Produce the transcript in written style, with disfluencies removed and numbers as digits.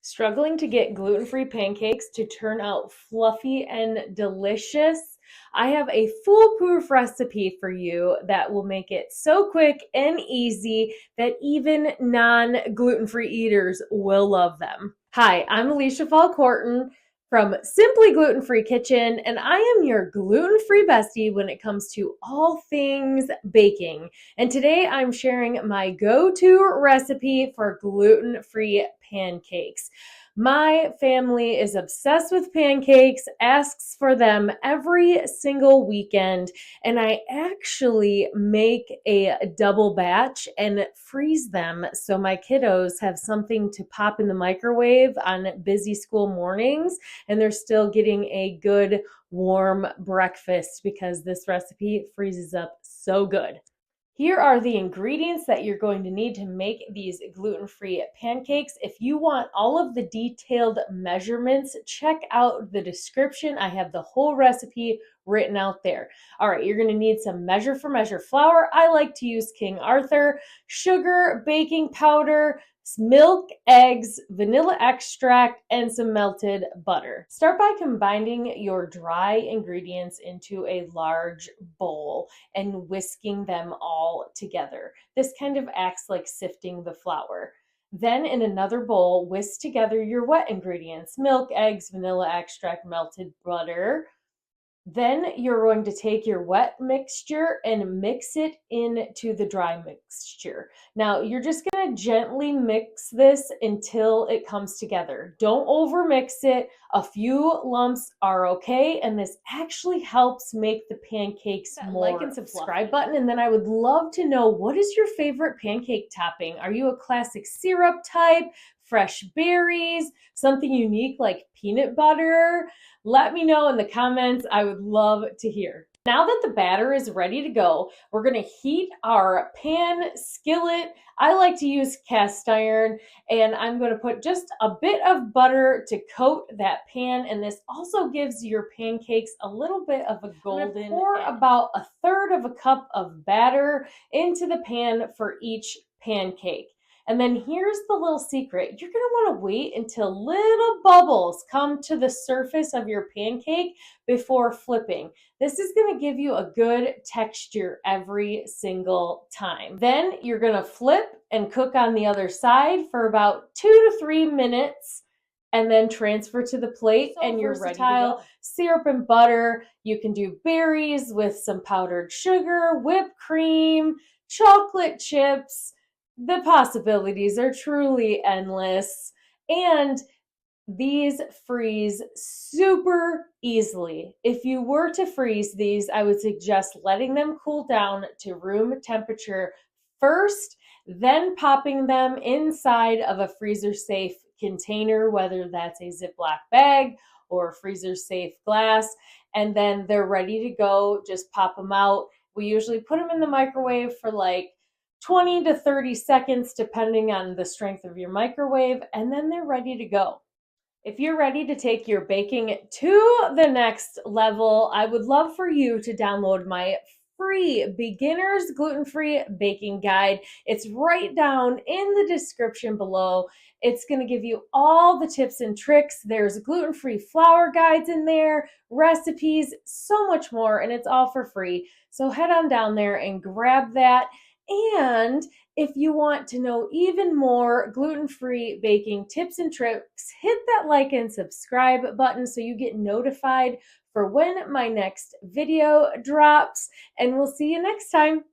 Struggling to get gluten-free pancakes to turn out fluffy and delicious? I have a foolproof recipe for you that will make it so quick and easy that even non-gluten-free eaters will love them. Hi, I'm Alicia Fall-Corton from Simply Gluten-Free Kitchen, and I am your gluten-free bestie when it comes to all things baking. And today I'm sharing my go-to recipe for gluten-free pancakes. My family is obsessed with pancakes, asks for them every single weekend, and I actually make a double batch and freeze them so my kiddos have something to pop in the microwave on busy school mornings and they're still getting a good warm breakfast because this recipe freezes up so good. Here are the ingredients that you're going to need to make these gluten-free pancakes. If you want all of the detailed measurements, check out the description. I have the whole recipe written out there. All right, you're going to need some measure for measure flour. I like to use King Arthur, sugar, baking powder, milk, eggs, vanilla extract, and some melted butter. Start by combining your dry ingredients into a large bowl and whisking them all together. This kind of acts like sifting the flour. Then in another bowl, whisk together your wet ingredients, milk, eggs, vanilla extract, melted butter. Then you're going to take your wet mixture and mix it into the dry mixture. Now, you're just going to gently mix this until it comes together. Don't overmix it. A few lumps are okay, and this actually helps make the pancakes more like and subscribe button. And then I would love to know, what is your favorite pancake topping? Are you a classic syrup type, fresh berries, something unique like peanut butter? Let me know in the comments. I would love to hear. Now that the batter is ready to go, we're going to heat our pan skillet. I like to use cast iron, and I'm going to put just a bit of butter to coat that pan, and this also gives your pancakes a little bit of a golden. Pour about 1/3 of a cup of batter into the pan for each pancake. And then here's the little secret. You're going to want to wait until little bubbles come to the surface of your pancake before flipping. This is going to give you a good texture every single time. Then you're going to flip and cook on the other side for about 2 to 3 minutes and then transfer to the plate, and you're ready to go. Syrup and butter. You can do berries with some powdered sugar, whipped cream, chocolate chips. The possibilities are truly endless, and these freeze super easily. If you were to freeze these, I would suggest letting them cool down to room temperature first, then popping them inside of a freezer safe container, whether that's a Ziploc bag or freezer safe glass, and then they're ready to go. Just pop them out. We usually put them in the microwave for like 20 to 30 seconds, depending on the strength of your microwave, and then they're ready to go. If you're ready to take your baking to the next level, I would love for you to download my free beginner's gluten-free baking guide. It's right down in the description below. It's going to give you all the tips and tricks. There's gluten-free flour guides in there, recipes, so much more, and it's all for free. So head on down there and grab that. And if you want to know even more gluten-free baking tips and tricks, hit that like and subscribe button so you get notified for when my next video drops. And we'll see you next time.